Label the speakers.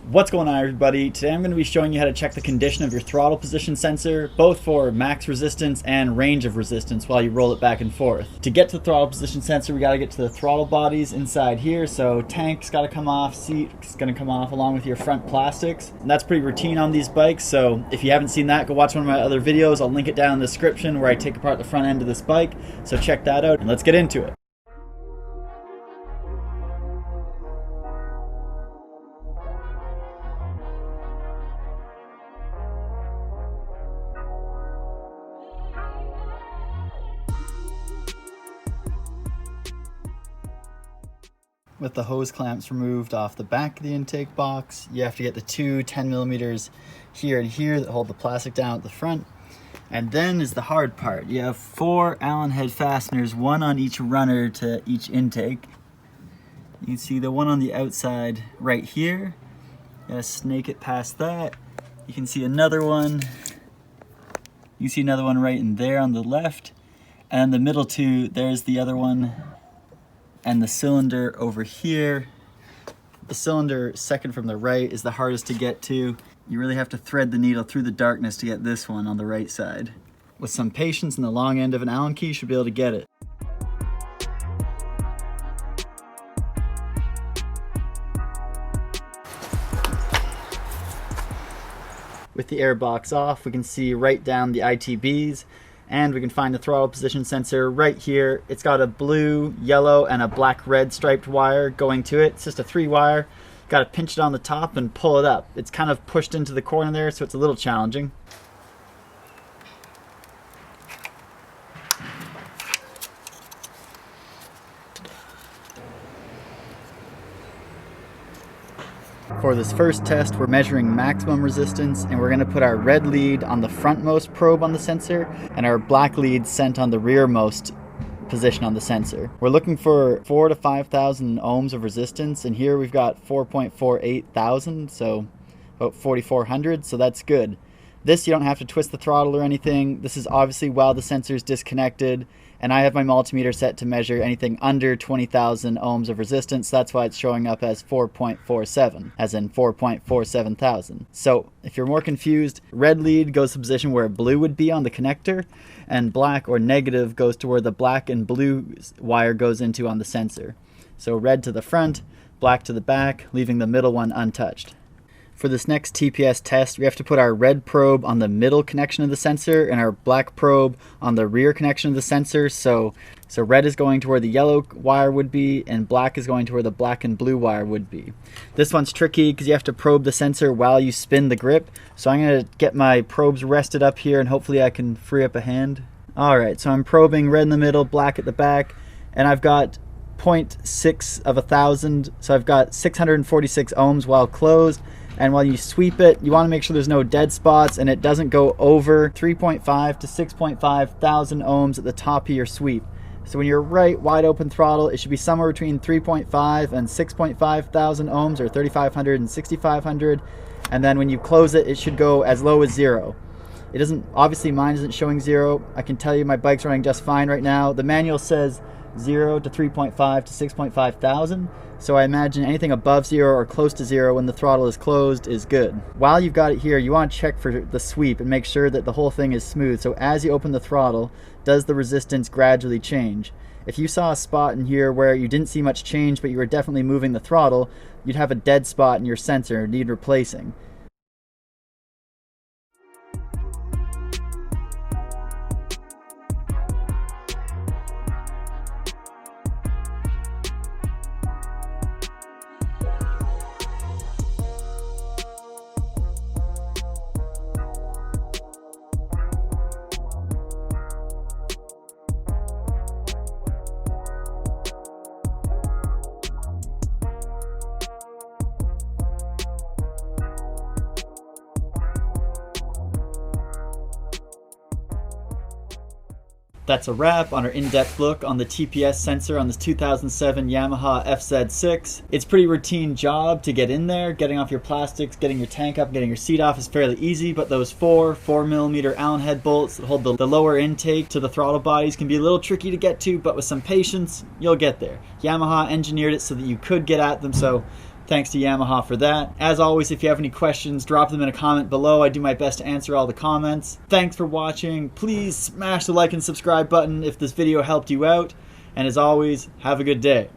Speaker 1: What's going on, everybody? Today I'm going to be showing you how to check the condition of your throttle position sensor, both for max resistance and range of resistance while you roll it back and forth. To get to the throttle position sensor, we got to get to the throttle bodies inside here. So tank's got to come off, seat's going to come off along with your front plastics. And that's pretty routine on these bikes. So if you haven't seen that, go watch one of my other videos. I'll link it down in the description where I take apart the front end of this bike. So check that out and let's get into it. With the hose clamps removed off the back of the intake box, you have to get the two 10mm here and here that hold the plastic down at the front. And then is the hard part. You have 4 Allen head fasteners, one on each runner to each intake. You can see the one on the outside right here. You gotta snake it past that. You can see another one. You can see another one right in there on the left. And the middle two, there's the other one. And the cylinder over here, the cylinder second from the right is the hardest to get to. You really have to thread the needle through the darkness to get this one on the right side. With some patience and the long end of an Allen key, you should be able to get it. With the air box off, we can see right down the ITBs. And we can find the throttle position sensor right here. It's got a blue, yellow, and a black-red striped wire going to it. It's just a 3-wire. Got to pinch it on the top and pull it up. It's kind of pushed into the corner there, so it's a little challenging. For this first test, we're measuring maximum resistance, and we're going to put our red lead on the frontmost probe on the sensor and our black lead sent on the rearmost position on the sensor. We're looking for 4,000 to 5,000 ohms of resistance, and here we've got 4.48 thousand, so about 4,400, so that's good. This, you don't have to twist the throttle or anything. This is obviously while the sensor is disconnected, and I have my multimeter set to measure anything under 20,000 ohms of resistance. That's why it's showing up as 4.47, as in 4.47 thousand. So if you're more confused, red lead goes to the position where blue would be on the connector, and black or negative goes to where the black and blue wire goes into on the sensor. So red to the front, black to the back, leaving the middle one untouched. For this next TPS test, we have to put our red probe on the middle connection of the sensor and our black probe on the rear connection of the sensor. So red is going to where the yellow wire would be, and black is going to where the black and blue wire would be. This one's tricky because you have to probe the sensor while you spin the grip. So I'm going to get my probes rested up here, and hopefully I can free up a hand. Alright, so I'm probing red in the middle, black at the back, and I've got 0.6 of 1,000. So I've got 646 ohms while closed. And while you sweep it, you want to make sure there's no dead spots and it doesn't go over 3.5 to 6.5 thousand ohms at the top of your sweep. So when you're right wide open throttle, it should be somewhere between 3.5 and 6.5 thousand ohms, or 3,500 and 6,500. And then when you close it, it should go as low as 0. It doesn't, obviously mine isn't showing 0. I can tell you my bike's running just fine right now. The manual says 0 to 3.5 to 6.5 thousand. So I imagine anything above 0 or close to 0 when the throttle is closed is good. While you've got it here, you want to check for the sweep and make sure that the whole thing is smooth. So as you open the throttle, does the resistance gradually change? If you saw a spot in here where you didn't see much change but you were definitely moving the throttle, you'd have a dead spot in your sensor and need replacing. That's a wrap on our in-depth look on the TPS sensor on this 2007 Yamaha FZ6. It's a pretty routine job to get in there. Getting off your plastics, getting your tank up, getting your seat off is fairly easy, but those 4mm Allen head bolts that hold the lower intake to the throttle bodies can be a little tricky to get to, but with some patience, you'll get there. Yamaha engineered it so that you could get at them, so Thanks to Yamaha for that. As always, if you have any questions, drop them in a comment below. I do my best to answer all the comments. Thanks for watching. Please smash the like and subscribe button if this video helped you out. And as always, have a good day.